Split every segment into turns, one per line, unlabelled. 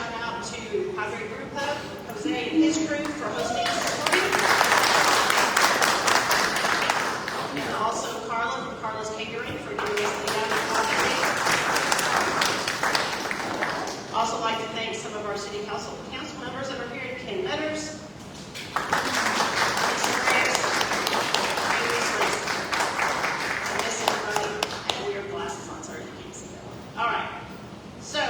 shout out to Padre Jose and his crew for hosting this morning. And also Karla from Karla's Katering for giving us the Also like to thank some of our city council members that are here, Ken Metters, all right. So,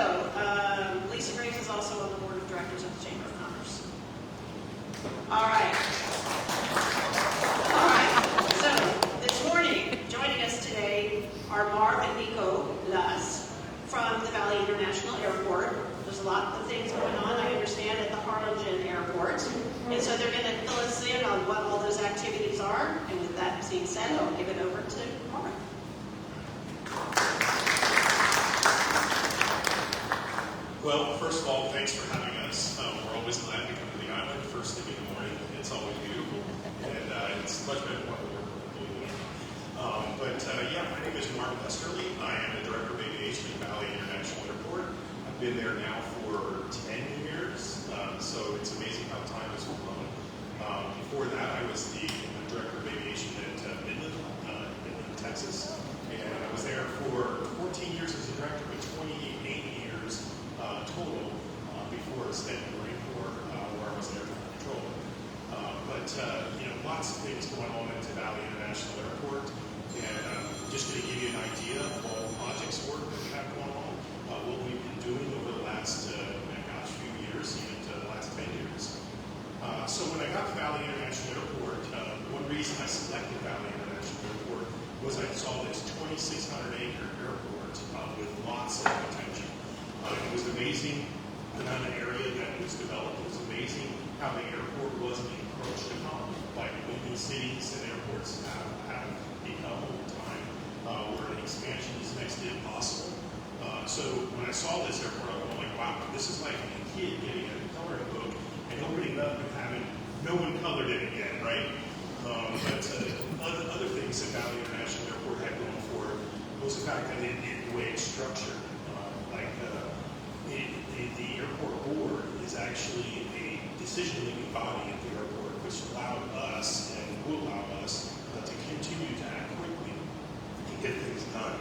Lisa Graves is also on the board of directors of the Chamber of Commerce. All right. All right. So, this morning, joining us today are Marv and Nico from the Valley International Airport. There's a lot of things going on, I understand, at the Harlingen Airport. And so they're going to fill us in on what all those activities are. And with that being said, I'll give it over to Marv.
Well, first of all, thanks for having us. We're always glad to come to the island first thing in the morning. It's always beautiful, and it's much better than what we're doing. Yeah, my name is Mark Esterly. I am the Director of Aviation at Valley International Airport. I've been there now for 10 years, so it's amazing how time has flown. Before that, I was the Director of Aviation at Midland, Texas, and I was there for 14 years as a director, but 28 years total before a stint in the Marine Corps, where I was an air traffic controller. Lots of things going on at Valley International Airport, and just going to give you an idea of all the projects work that we have going on, what we've been doing over the last few years, even to the last 10 years. So when I got to Valley International Airport, one reason I selected Valley International Airport was I saw this 2,600-acre airport with lots of potential. It was amazing the amount of area that was developed. It was amazing how the airport wasn't encroached upon by many cities and airports have become over time, where an expansion is next to impossible. So when I saw this airport, I was like, wow, this is like a kid getting a coloring book and opening it up and having no one colored it again, right? Other things that Valley International Airport had going for it was the fact that the way it's structured. The airport board is actually a decision-making body at the airport, which allowed us and will allow us to continue to act quickly and get things done.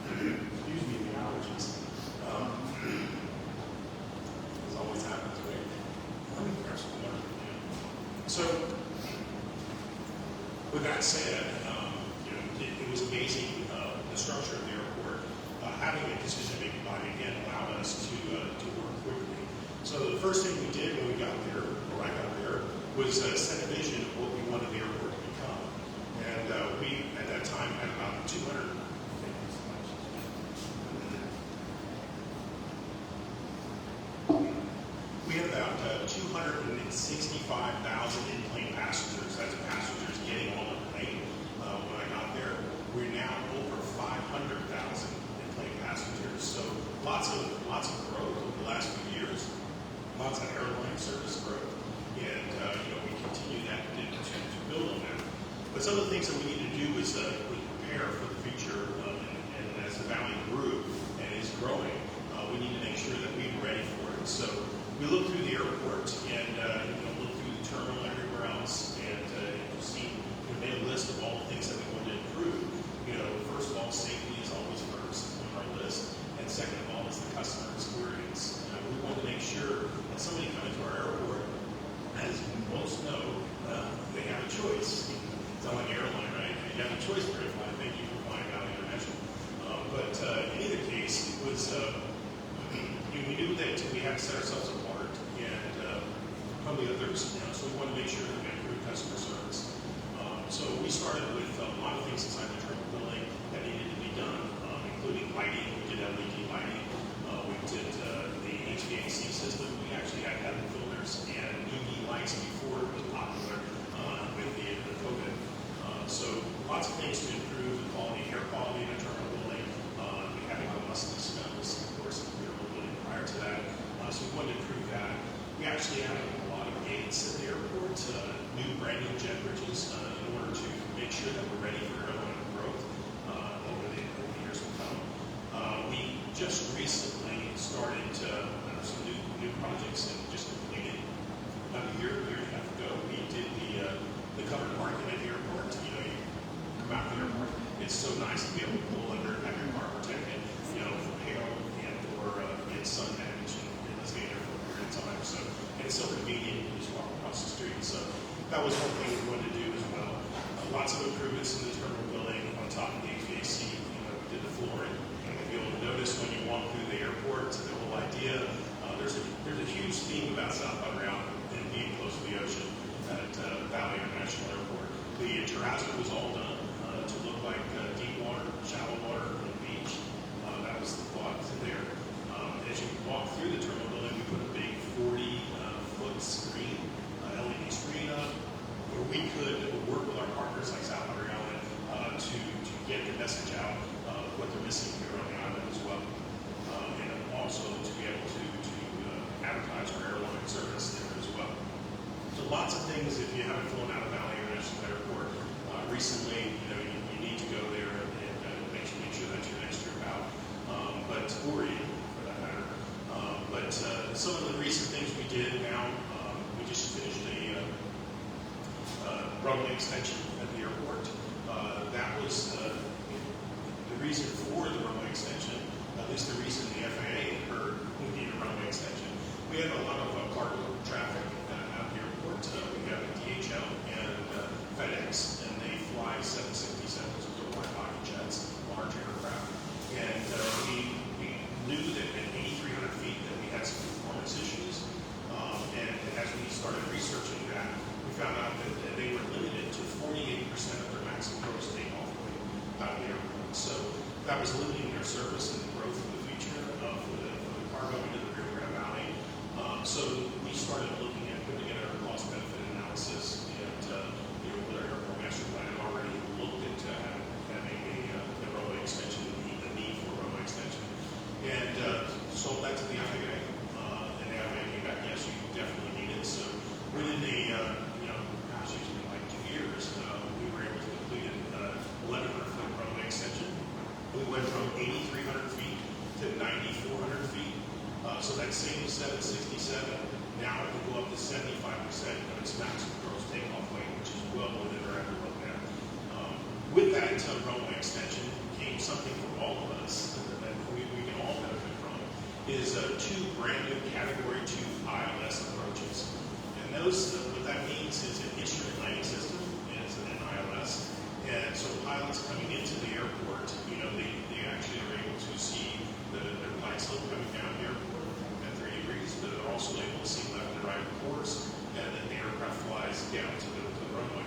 Excuse me, the allergies. This always happens, right? So, with that said, it was amazing the structure of the airport. Having a decision-making body again allowed us to work quickly. So the first thing we did when we got there, or I got there, was set a vision of what we wanted the airport to become. And we, at that time, had about 200. We had about 265,000 in-plane passengers. That's passengers getting on the plane. When I got there, we're now over 500,000 in-plane passengers. So lots of growth over the last few years. Lots of airline service growth, and we continue that to build on that. But some of the things that we need to do is prepare for the future, and as the Valley grew and is growing, we need to make sure that we're ready for it. So we look through the airport and look through the terminal and everywhere else, and we made a list of all the things that we want to improve. First of all, safety is always first on our list, and second of all is the customer experience. We want to make sure that somebody coming to our airport, as most know, they have a choice. It's not like an airline, right? You have a choice where to fly. Thank you for flying Valley International. In either case, it was we knew that we had to set ourselves apart and from the others. So we wanted to make sure that we had good customer service. So we started with a lot of things inside the terminal building that needed to be done, including lighting. We did LED lighting. We did the HVAC system. We actually had heaven filters and UV lights before it was popular with the COVID. So lots of things to improve the quality, air quality in the terminal building. We had no musty smells, of course, we were building prior to that. So we wanted to improve that. We actually added a lot of gates at the airport, brand new jet bridges in order to make sure that we're ready for airline growth over the years to come. We just recently started some projects and just completed. About a year and a half ago, we did the covered parking at the airport. You know, you come out of the airport, it's so nice to be able to pull under, have your car protected, you know, from hail and or get sun damage in the state airport for a period of time. So, and it's so convenient, you just walk across the street. So that was one thing we wanted to do as well. Lots of improvements in the terminal building on top of the HVAC, you know, did the flooring. And you'll notice when you walk through the airport, the whole idea, there's a huge theme about South Padre Island and being close to the ocean at Valley International Airport. The terrazzo was all done to look like deep water, shallow water, and beach. That was the thought there. As you walk through the terminal building, we put a big 40-foot screen, LED screen up, where we could work with our partners like South Padre Island to get the message out of what they're missing here on the island as well. And also to be able to advertise our airline service there as well. So lots of things if you haven't flown out of Valley International Airport recently, you know, you need to go there and make sure that's your next trip out. Or in, for that matter. Some of the recent things we did now, we just finished a runway extension at the airport. That was the reason for the runway extension, at least the reason the FAA heard we need a runway extension. We have a lot of cargo traffic at the airport. We have DHL and FedEx, and they fly 767s, which are wide-body jets, large aircraft. And we knew that at 8,300 feet that we had some performance issues. And as we started researching that, we found out that they were limited to 48% of their maximum gross takeoff weight out of the airport. So that was limiting their service and the growth of the future for the cargo into the Rio Grande Valley. So we started looking at putting together a cost-benefit analysis, and you know, with our airport master plan already looked at having a runway extension, the need for a runway extension, and sold that to the FAA. And the FAA came back, yes, you definitely need it. So within usually like 2 years, we were able to complete an 1,100-foot runway extension. We went from 8,300 feet to 9,400 feet. So that same 767 now it can go up to 75% of its maximum gross takeoff weight, which is well within our envelope now. With that runway extension came something for all of us that we can all benefit from, is 2 brand new Category 2 ILS approaches. And those, what that means is an instrument landing system is an ILS. And so pilots coming into the airport, you know, they actually are able to see their flight slope coming down the airport at 3 degrees, but they're also able to see left and right course, and then the aircraft flies down to the runway.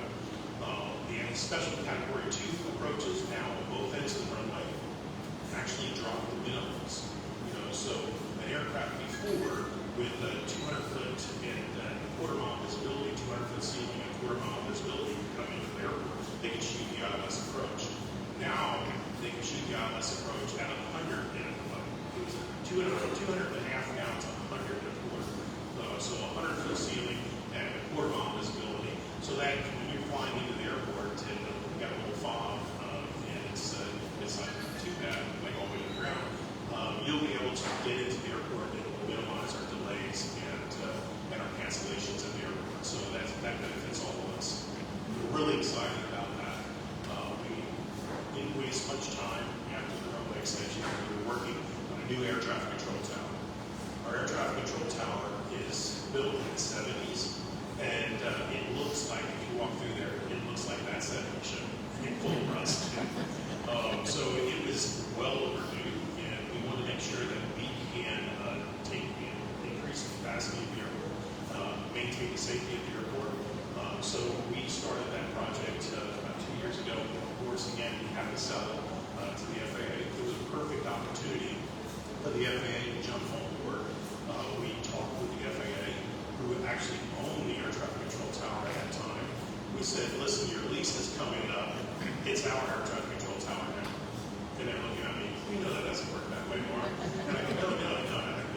The special Category 2 approaches now on both ends of the runway actually drop the minimums. You know, so an aircraft before with 200-foot and quarter-mile visibility, 200-foot ceiling and quarter-mile visibility coming into the airport, they can shoot the ILS approach. Now they can shoot the ILS approach at 100 and a foot. It was 200 and a half down to 100 and a quarter. So 100-foot ceiling and a quarter-mile visibility. So that when you're flying into the airport and you've got a little fog and it's not too bad, like all the way to the ground, you'll be able to get into the airport and minimize our delays and our cancellations at the airport. So that benefits all of us. We're really excited about that. We didn't waste much time after the runway extension. We were working on a new air traffic control tower. Our air traffic control tower is built in the 70s, and it looks like, if you walk through there, it looks like that 70s ship in full rust. So it was well overdue, and we want to make sure that we can increase the capacity of the airport, maintain the safety of the airport. So we started that project about 2 years ago. Of course, again, we had to sell it to the FAA. It was a perfect opportunity for the FAA to jump on board. We talked with the FAA, who actually owned the air traffic control tower at that time. We said, listen, your lease is coming up. It's our air traffic control tower now. And they're looking at me, we know that doesn't work that way, Mark. And I go, no.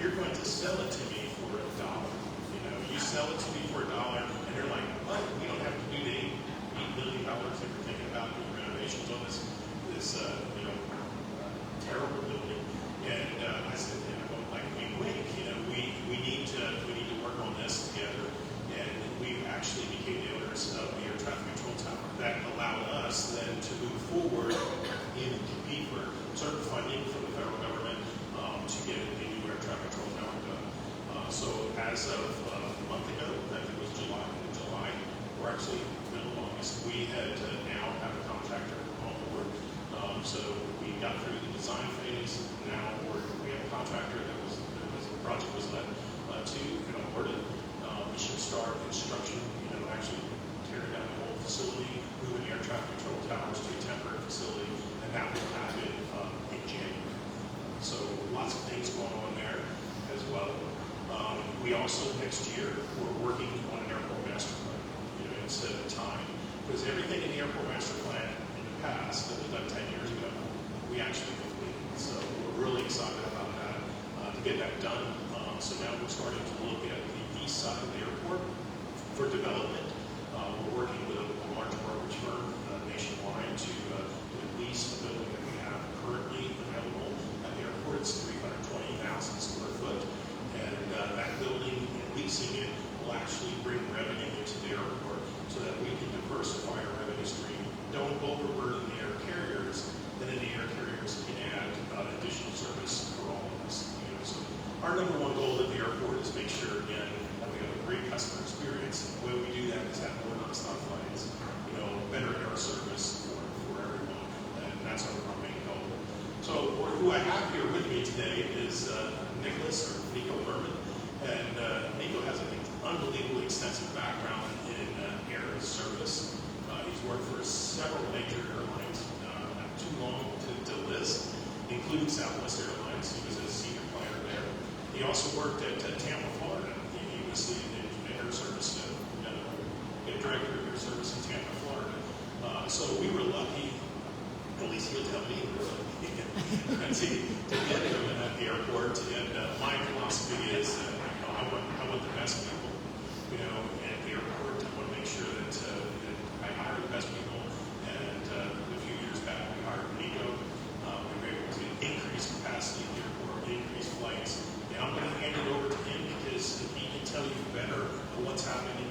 You're going to sell it to me for $1. You know, you sell it to me for $1, and they're like, what? We don't have to do the $8 million that we're thinking about doing renovations on this terrible building. And I said, like we wink, we need to as of a month ago, I think it was July, or actually middle of August, we had now have a contractor on board. So we got through the design phase. Now we have a contractor the project was led to and awarded. We should start construction, actually tearing down the whole facility, moving air traffic control towers to a temporary facility, and that will happen in January. So lots of things going on there as well. We also, next year, we're working on an airport master plan, instead of time. Because everything in the airport master plan in the past, that was done 10 years ago, we actually completed. So we're really excited about that, to get that done. So now we're starting to look at the east side of the airport for development. We're working with a large brokerage firm nationwide to lease the building that we have currently available at the airport. It's 320,000 square foot. And that building and leasing it will actually bring revenue into the airport so that we can diversify our revenue stream. Don't overburden the air carriers, and then the air carriers can add additional service for all of us. So our number one goal at the airport is make sure, again, that we have a great customer experience. The way we do that is have more nonstop flights, better air service for everyone, and that's our main goal. So who I have here with me today is Nico Mirman, and Nico has an unbelievably extensive background in air service. He's worked for several major airlines, not too long to list, including Southwest Airlines. He was a senior planner there. He also worked at Tampa, Florida. He was the air service director of air service in Tampa, Florida. So we were lucky, at least he'll tell me, to get him at the airport. And my philosophy is, I want the best people, at the airport. I want to make sure that I hire the best people. And a few years back, we hired Nico. We were able to increase capacity at the airport, increase flights. And I'm going to hand it over to him because he can tell you better what's happening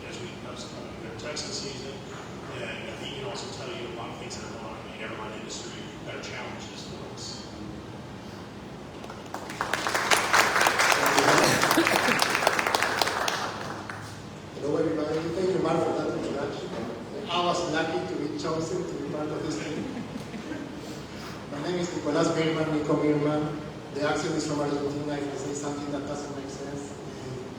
as we come to the Texas season. And he can also tell you a lot of things that are going on in the airline industry that are challenges for us.
Hello everybody, thank you Marv for that introduction. I was lucky to be chosen to be part of this team. My name is Nico Mirman. The accent is from Argentina. If I say something that doesn't make sense,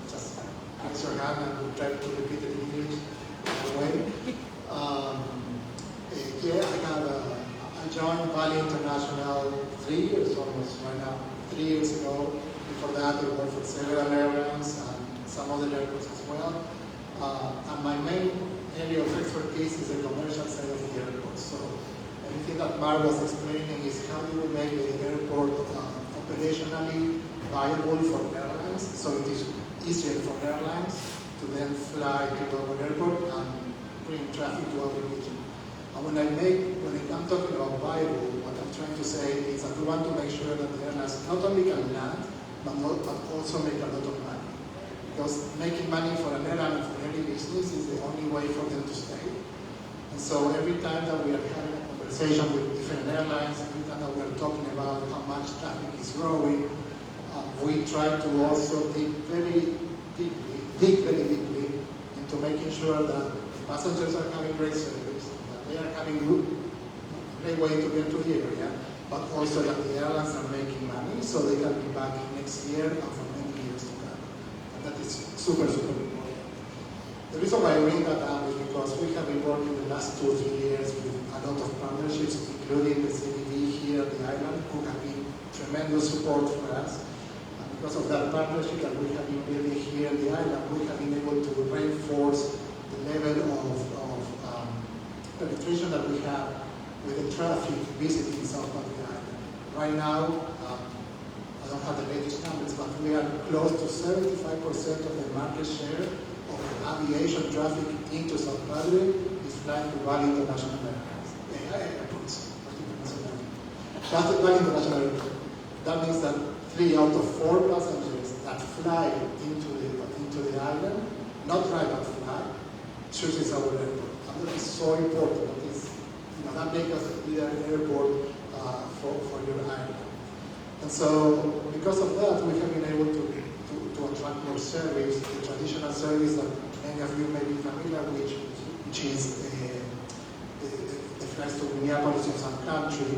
just raise your hand and we'll try to repeat it in English. I joined Valley International 3 years almost right now. 3 years ago. Before that, I worked for several airlines and some other airports as well. And my main area of expertise is the commercial side of the airport. So everything that Marv was explaining is how do we make the airport operationally viable for airlines, so it is easier for airlines to then fly to our airport and bring traffic to our region. And when I'm talking about viable, what I'm trying to say is that we want to make sure that the airlines not only can land, but also make a lot of money. Because making money for an airline and for any business is the only way for them to stay. And so every time that we are having a conversation with different airlines, every time that we are talking about how much traffic is growing, we try to also dig very deeply into making sure that passengers are having great service, that they are having a great way to get to the area, but also that the airlines are making money so they can be back next year and for many years to come. And that is super important. The reason why I bring that up is because we have been working the last 2 or 3 years with a lot of partnerships, including the CBD here at the island, who have been tremendous support for us. And because of that partnership that we have been building here at the island, we have been able to reinforce the level of penetration that we have with the traffic visiting South Padre Island. Right now, I don't have the latest numbers, but we are close to 75% of the market share of aviation traffic into South Padre is flying to Valley International Airports. Valley International Airport. That means that 3 out of 4 passengers that fly into the island, not drive but fly, chooses our airport. And that is so important. That makes us a leader airport for your island. And so, because of that, we have been able to attract more service, the traditional service that many of you may be familiar with, which is the flights to Minneapolis in some country.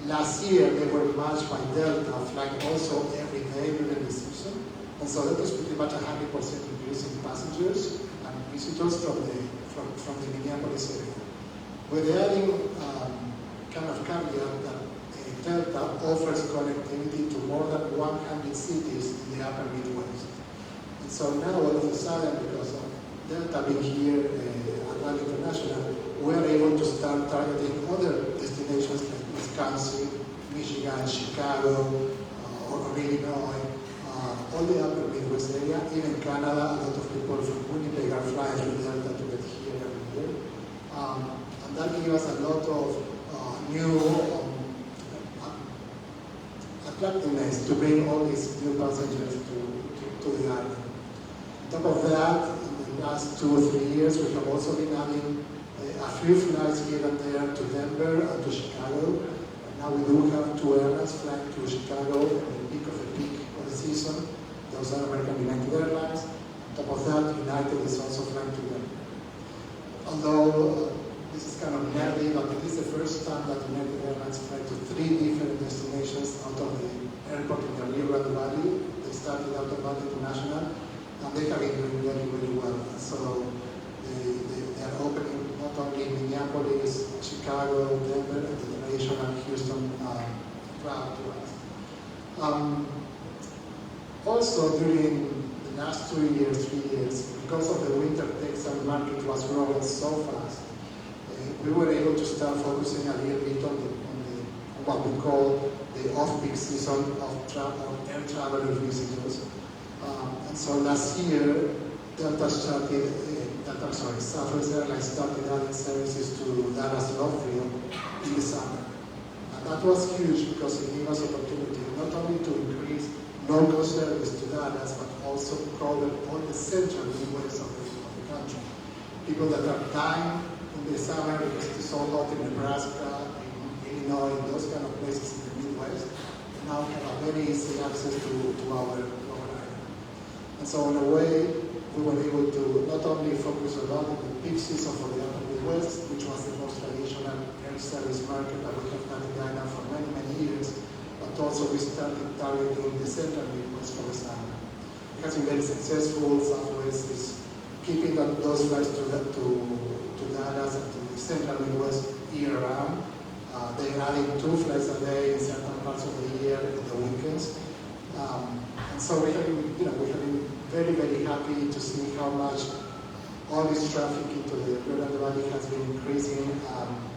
Last year, they were matched by Delta, flying also every day during the season. And so that was pretty much 100% increase in passengers and visitors from the Minneapolis area. We're adding kind of caveat that Delta offers connectivity to more than 100 cities in the upper Midwest. And so now all of a sudden, because of Delta being here at Valley International, we are able to start targeting other destinations like Wisconsin, Michigan, Chicago, or Illinois, all the upper Midwest area, even Canada. A lot of people from Winnipeg are flying with Delta to get here every year. And that gives us a lot of new attractiveness to bring all these new passengers to the island. On top of that, in the last 2 or 3 years, we have also been adding a few flights here and there to Denver and to Chicago. Now we do have 2 airlines flying to Chicago at the peak of the season. Those are American United Airlines. On top of that, United is also flying to them. Although this is kind of nerdy, but it is the first time that United Airlines fly to 3 different destinations out of the airport in the Rio Grande Valley. They started out of Valley International, and they have been doing very, very well. So they are opening not only Minneapolis, Chicago, Denver, and the traditional Houston route to us. Also, during the last 3 years, because of the winter Texan market was growing so fast, we were able to start focusing a little bit on what we call the off-peak season of air traveler visitors. And so last year, Southwest Airlines started adding services to Dallas Lovefield in the summer. And that was huge because it gave us opportunity not only to increase local service to Dallas, but also cover all the central Midwest of the country. People that are dying in the summer because it's so hot in Nebraska, in Illinois, in those kind of places in the Midwest, now have a very easy access to our island. And so in a way, we were able to not only focus a lot on the peak season for the upper Midwest, which was the most traditional air service market that we have had in Ghana for many, many years, but also we started targeting the central Midwest for the summer. It has been very successful. Southwest is keeping those flights to Dallas and to the central Midwest year-round. They're adding 2 flights a day in certain parts of the year in the weekends. And so we have been very, very happy to see how much all this traffic into the Rio Grande Valley has been increasing,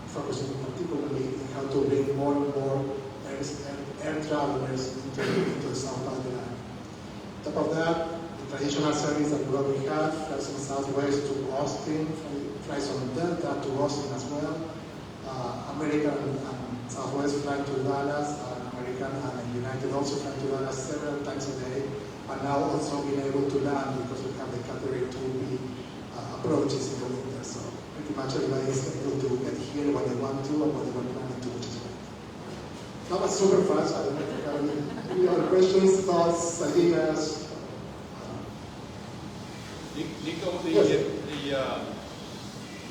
focusing particularly on how to bring more and more air travelers into the South Valley line. On top of that, the traditional service that we already have, flights from Southwest to Austin, flights from Delta to Austin as well. American and Southwest fly to Dallas, and American and United also fly to Dallas several times a day, and now also being able to land because we have the Katering 2B approaches in the winter. So pretty much everybody is able to get here when they want to and when they were planning to, which is great. That was super fast. I don't know if you have any other questions, thoughts, ideas.
Nico,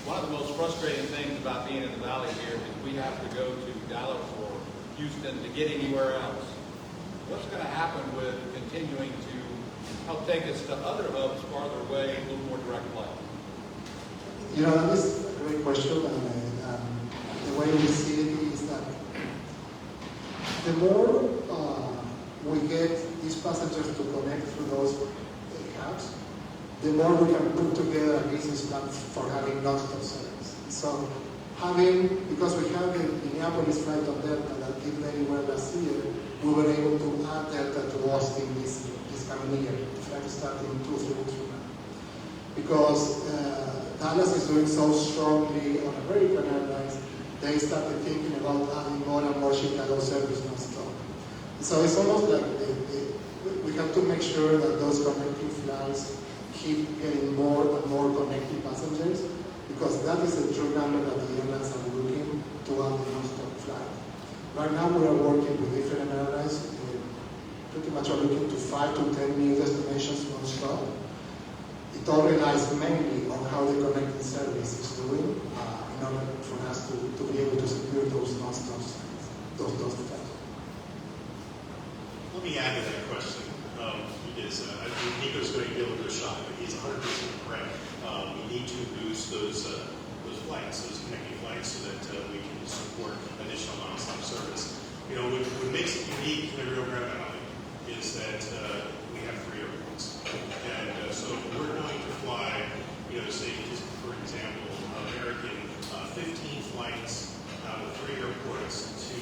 one of the most frustrating things about being in the Valley here is we have to go to Dallas or Houston to get anywhere else. What's going to happen with continuing to help take us to other hubs farther away, a little more direct flight?
You know, that is a great question, and the way we see it is that the more we get these passengers to connect through those hubs, the more we can put together a business plan for having non-stop service. So because we have the Minneapolis flight on Delta that did very well last year, we were able to add Delta to Austin this coming year. The flight is starting 2 or 3 weeks from now. Because Dallas is doing so strongly on American Airlines, they started thinking about adding more and more Chicago service non-stop. So it's almost like we have to make sure that those connecting flights keep getting more and more connecting passengers, because that is the true number that the airlines are looking to add the non-stop flight. Right now we are working with different airlines in much are looking to 5 to 10 new destinations non-stop. It all relies mainly on how the connecting service is doing in order for us to be able to secure those non-stop those flights.
Let me add to that question. I think Nico's going to be able to shop, but he's 100% correct. We need to boost those flights, those connecting flights, so that we can support additional non-stop service. You know, what makes it unique in the Rio Grande Valley is that we have 3 airports. And so we're going to fly, you know, say, just for example, American 15 flights out of 3 airports to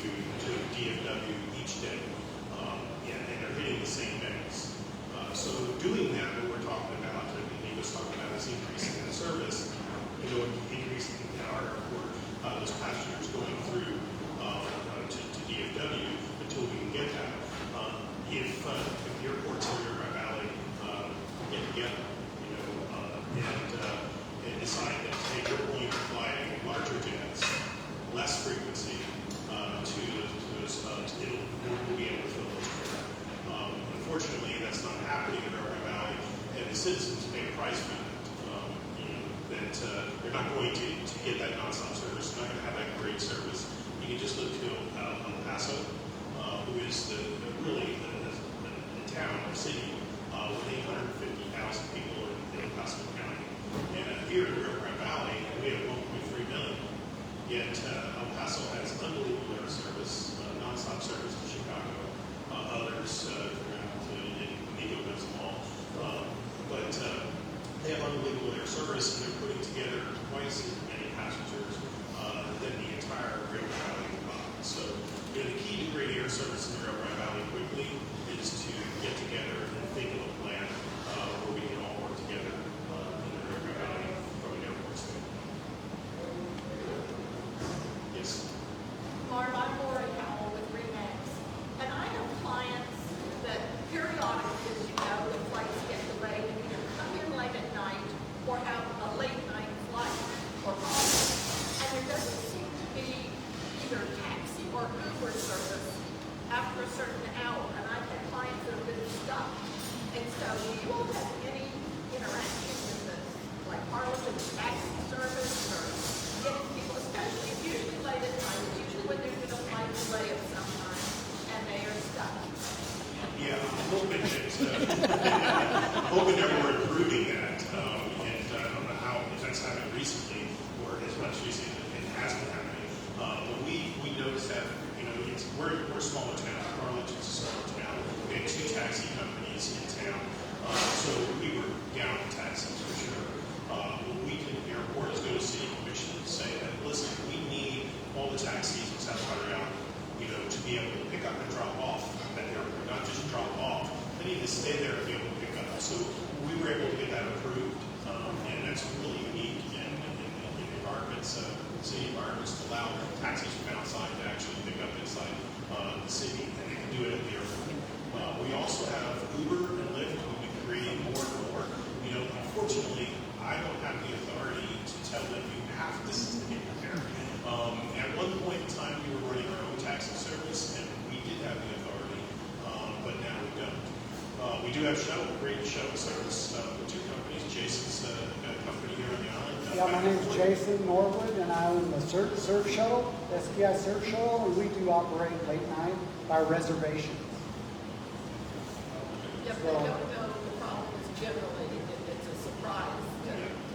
DFW each day. And they're hitting the same banks. So doing that, what we're talking about, and Nico's talking about, is increasing the service, you know, increasing our airport, those passengers going through to DFW until we can get that. If the airports in the Rio Grande Valley get together, you know, and decide that hey, we're going to fly larger jets, less frequency to those hubs, we'll be able to fill those. Unfortunately, that's not happening in the Rio Grande Valley, and the citizens pay a price for that. You know, that they're not going to get that nonstop service. They're not going to have that great service. You can just look to El Paso, who is really the town or city with 850,000 people in El Paso County. And here in the Rio Grande Valley, we have 1.3 million. Yet El Paso has unbelievable air service, nonstop service to Chicago. Others Nico knows them all. But they have unbelievable air service, and they're putting together twice as many passengers than the entire Rio Grande Valley combined. So, you know, the key to great air service in the Rio Grande Valley quickly is to get together and think of a plan where we can all work together in the Rio Grande Valley from an airport standpoint. Yes.
Marv, I'm Lori Howell with Remax, and I have clients that periodically, as you know, the flights get delayed and either come in late at night or have a late night flight or call. And there doesn't seem to be either taxi or Uber service after a certain hour. And I've had clients that have been stuck. And so do you all have any interaction with this, like Harlingen taxi service or getting people, especially it's usually late at night, it's usually when there's been a flight delay of some kind and they are stuck.
Yeah, I'm hoping that we're improving that, and I don't know how, if that's happened recently or as much recently as it has been happening. But we noticed that, you know, we're a smaller town. Harlingen's a smaller town. We had 2 taxi companies in town, so we were down in taxis for sure. The airport is going to city commission and say that, listen, we need all the taxis in South Padre Island, you know, to be able to pick up and drop off at the airport, not just drop off. They need to stay there and be able to pick up. So we were able to get that approved, and that's really unique in environments, city environments, to allow taxis from outside to actually pick up inside the city, and they can do it at the airport. We also have Uber and Lyft, who we create more and more. You know, unfortunately, I don't have the authority to tell them you have to get there. At one point in time, we were running our own taxi service, and we did have the authority, but now we don't. We do have great shuttle service with 2 companies. Jason's company here on the island.
Yeah, my name is Jason Norwood, and I own the Surf Shuttle, SPI Surf Shuttle, and we do operate late night by reservation.
Yeah, but they don't know the problem is generally it's a surprise.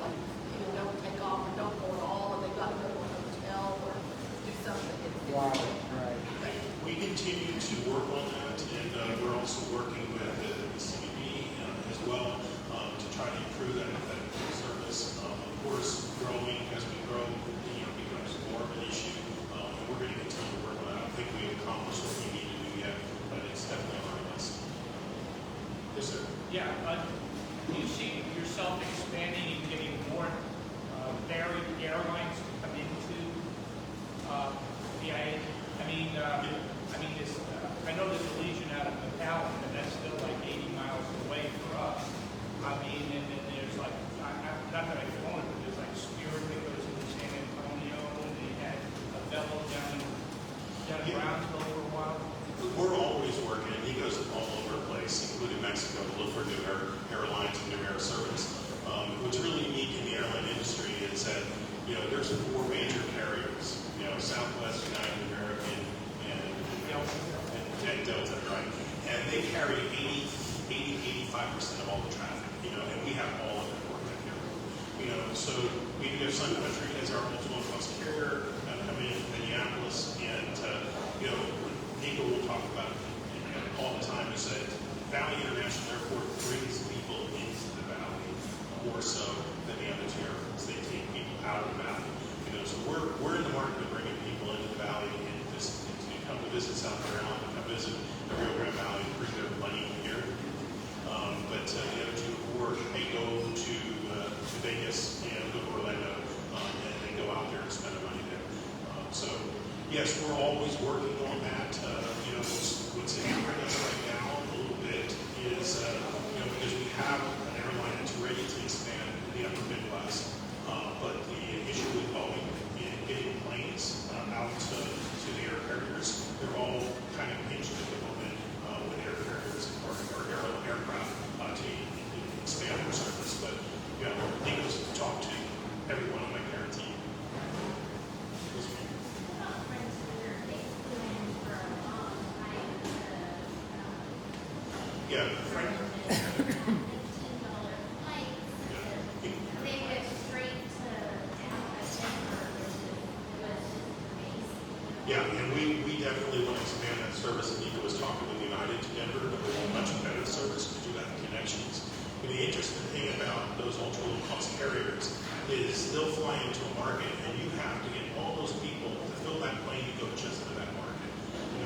Like, you don't take off or don't go at all, and they got to go to a hotel or do something.
Right.
We continue to work on that, and we're also working with the CBB as well to try to improve that service. Of course, growing as we grow, you know, becomes more of an issue, and we're going to continue to work on that. I don't think we've accomplished what we need to do yet, but it's definitely on our list. Yes, sir.
Yeah, do you see yourself expanding and getting more varied airlines to come into VIA? I know there's a Legion out of McAllen, and that's still like 80 miles away for us. I mean, and then there's like, not that I've flown it, but there's like Spirit that goes into San Antonio, and they had a Velo down in Brownsville for a while.
We're always working, and he goes all over the place. carry 85% of all the traffic, and we have all of it working here. So we do have Sun Country as our multiple cost carrier coming in Minneapolis, and Nico will talk about it all the time. He said Valley International Airport brings people into the Valley more so than the other two airports. They take people out of the Valley. So we're in the market of bringing people into the Valley and just to come to visit South Carolina, come visit the Rio Grande Valley, and bring their money here. But the other two, or they go to Vegas and go to Orlando, and they go out there and spend their money there. So yes, we're always working on that. What's hindering us right now a little bit is because we have an airline that's ready to expand in the upper Midwest, but the issue with Boeing in getting planes out to the air carriers, they're all kind of pinched at the moment with air carriers or aircraft to expand their service. But Nico's talked to everyone on my care team. Yeah, Frank. Yeah, and we definitely want to expand that service. And Nico was talking with United to Denver, but we want much better service to do that connections. And the interesting thing about those ultra low cost carriers is they'll fly into a market, and you have to get all those people to fill that plane to go just to that market.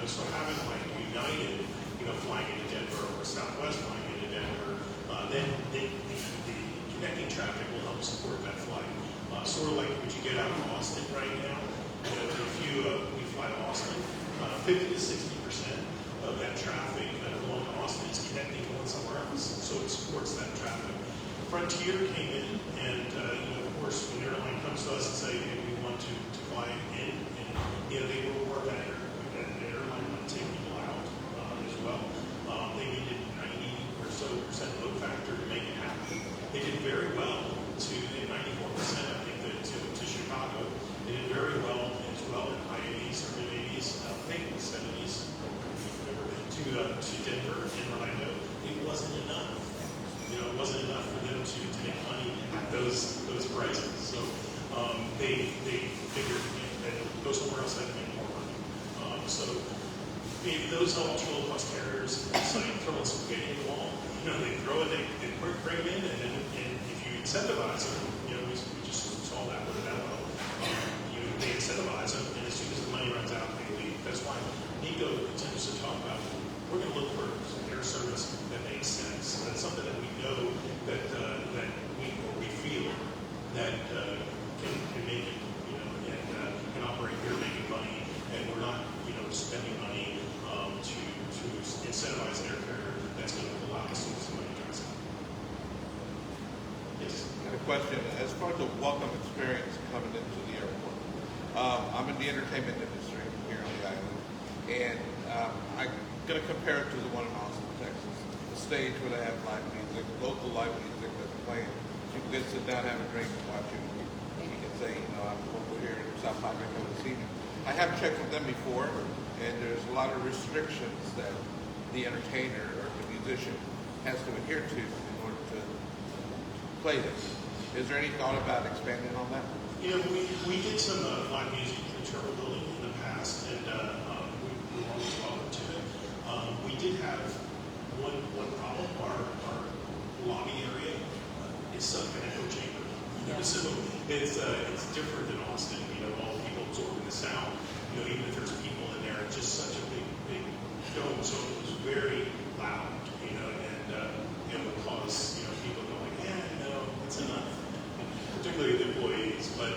So having like United, flying into Denver or Southwest flying into Denver, then the connecting traffic will help support that flight. Sort of like what you get out of Austin right now. We fly to Austin, 50 to 60% of that traffic going to Austin is connecting going somewhere else, so it supports that traffic. Frontier came in, and of course, when an airline comes to us and say, hey, we want to fly in, and they will work that airline want to take people out as well. They needed 90 or so percent load factor to make it happen. They did very well to 94%, I think, to Chicago. They did very well as well in high 80s or mid 80s, I think 70s, to Denver and Orlando. It wasn't enough. It wasn't enough for them to make money at those prices. So they figured that go somewhere else that make more money. So those ultra low cost carriers, it's like throwing spaghetti at the wall. They throw it, they bring it in, and if you incentivize them, we just saw that with Velo. They incentivize them, and as soon as the money runs out, they leave. That's why Nico continues to talk about, we're going to look for air service that makes sense. That's something that we know that we feel that can make it, and can operate here, making money, and we're not, spending money to incentivize an air carrier that's going to allow us to some money drives out. Yes.
I have a question. As far as the welcome experience coming into the airport, I'm in the entertainment industry here on the island, and I'm going to compare it to the one in Austin, Texas. The stage where they have live music, local live music that's playing. You can sit down, have a drink, and watch it. You can say, I'm local here in South Padre, come and see me. I have checked with them before, and there's a lot of restrictions that the entertainer or the musician has to adhere to in order to play this. Is there any thought about expanding on that?
We did some live music in the Turtle Building in the past, and we were always welcome to it. We did have one problem. Our lobby area is such an echo chamber. So it's different than Austin. All the people absorbing the sound. Even if there's people in there, it's just such a big dome. So it was very loud. And it would cause people to go like, that's enough. Particularly the employees, but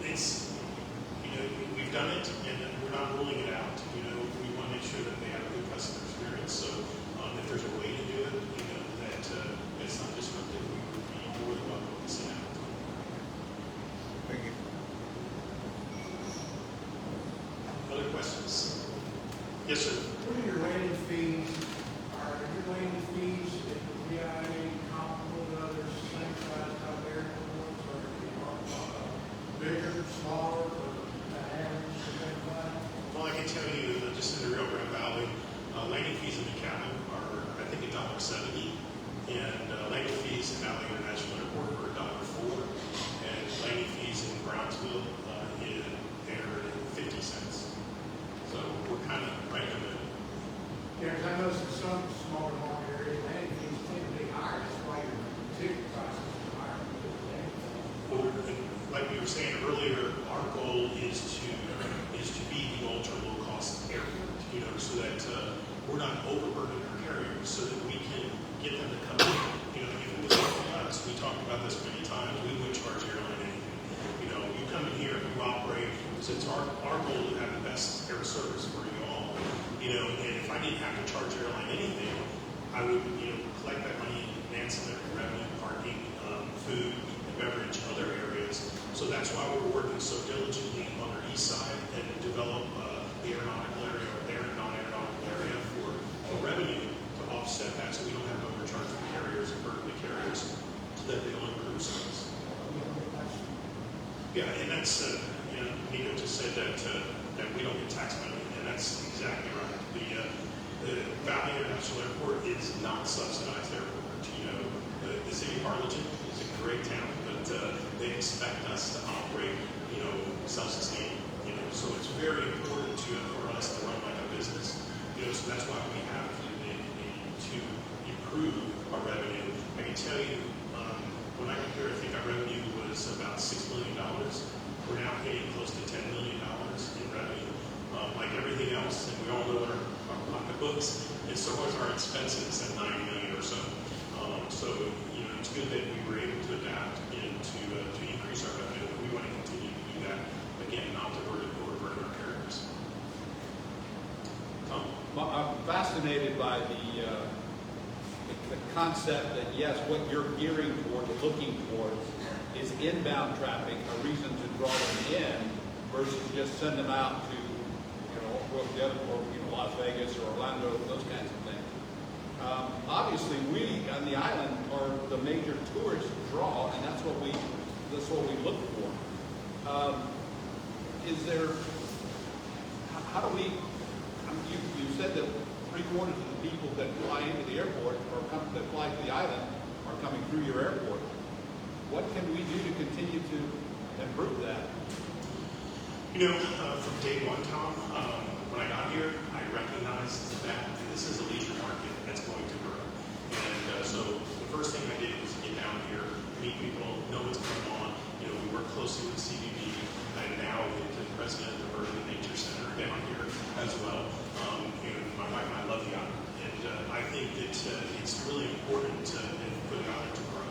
it's we've done it, and we're not ruling it out. We want to make sure that they have a good customer experience. So if there's a way to do it, that it's not disruptive, we would be more than welcome to sit down.
Thank you.
Other questions? Yes, sir.
What are your landing fees
were saying earlier, our goal is to be the ultra low cost airport, so that we're not overburdening our carriers, so that we can get them to come in. Even with us, we talked about this many times. We wouldn't charge airline anything. You come in here, you operate. So it's our goal to have the best air service for you all. And if I didn't have to charge airline anything, I would collect that money in ancillary revenue, parking, food, and beverage, other areas. So that's why we're working so diligently on our east side and develop the aeronautical area or their non-aeronautical area for revenue to offset that, so we don't have to overcharge the carriers and burden the carriers so that they don't improve service. Yeah, and that's Nico just said that we don't get tax money, and that's exactly right. The Valley International Airport is not subsidized airport. The city of Harlingen is a great town, but they expect us to operate, self-sustaining. So it's very important for us to run like a business. So that's why we have to improve our revenue. I can tell you, when I got here, I think our revenue was about $6 million. We're now paying close to $10 million in revenue. Like everything else, and we all know our pocketbooks, and so was our expenses at $90 million or so. So it's good that we were able to adapt and to increase our revenue. We want to continue to do that. Again, not to overburden our carriers. Tom?
Well, I'm fascinated by the concept that yes, what you're gearing toward, looking towards, is inbound traffic, a reason to draw them in, versus just send them out to, Las Vegas or Orlando, those kinds of things. Obviously, we on the island are the major tourist draw, and that's what we look for. How do we? You said that 3/4 of the people that fly into the airport or that fly to the island are coming through your airport. What can we do to continue to improve that?
From day one, Tom, when I got here, I recognized that this is a leisure market that's going to grow. And so the first thing I did was get down here, meet people, know what's going on. We work closely with CBB, and now with the president of the Urban Nature Center down here as well. My wife and I love the island, and I think that it's really important for the island to grow.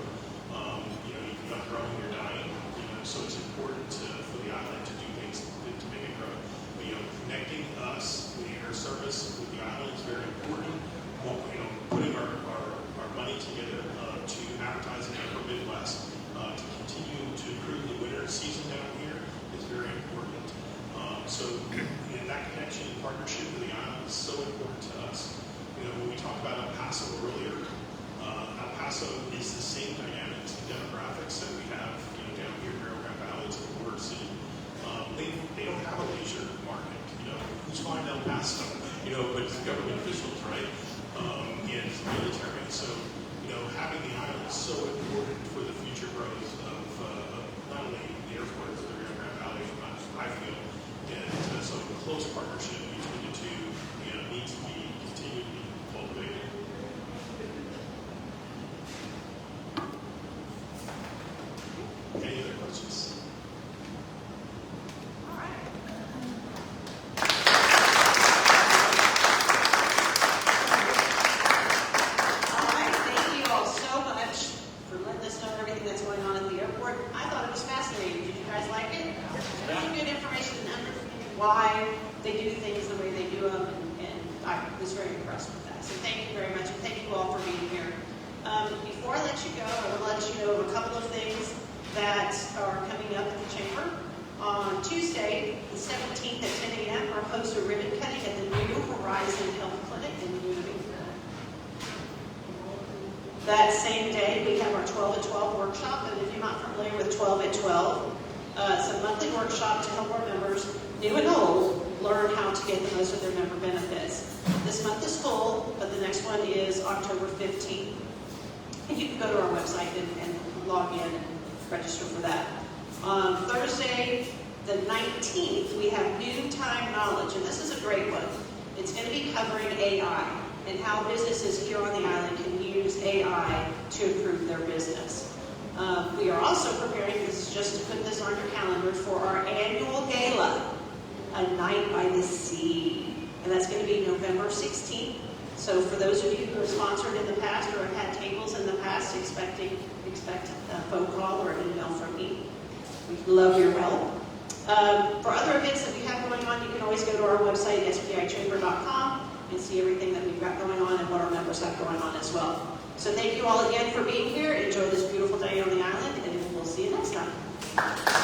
You're not growing, you're dying. So it's important for the island to do things to make it grow. Connecting us with the air service with the island is very important. Putting our money together to advertise in the upper Midwest to continue to improve the winter season down here is very important. So that connection and partnership with the island is so important to us. When we talked about El Paso earlier, El Paso is the same dynamics and demographics that we have down here in Rio Grande Valley. It's a border city. They don't have a leisure market. Who's flying El Paso? But it's government officials, right? And it's the military. So, having the island is so important for the future growth of not only the airport, but the Rio Grande Valley, I feel. And so a close partnership between the two needs to be continued to be cultivated. Any other questions?
All right. Thank you all so much for letting us know everything that's going on at the airport. I thought it was fascinating. Did you guys like it? Really good information on why they do things the way they do them, and I was very impressed with that. So thank you very much, and thank you all for being here. Before I let you go, I want to let you know of a couple of things that are coming up at the Chamber. On Tuesday, the 17th at 10 a.m., we'll host a ribbon cutting at the New Horizon Health Clinic in Newton. That same day, we have our 12 at 12 workshop, and if you're not familiar with 12 at 12, it's a monthly workshop to help our members, new and old, learn how to get the most of their member benefits. This month is full, but the next one is October 15th. And you can go to our website and log in and register for that. On Thursday, the 19th, we have Noontime Knowledge, and this is a great one. It's going to be covering AI and how businesses here on the island can use AI to improve their business. We are also preparing, this is just to put this on your calendar, for our annual gala, A Night by the Sea. And that's going to be November 16th. So for those of you who have sponsored in the past or have had tables in the past, expect a phone call or an email from me. We'd love your help. For other events that we have going on, you can always go to our website, spichamber.com, and see everything that we've got going on and what our members have going on as well. So thank you all again for being here. Enjoy this beautiful day on the island, and we'll see you next time.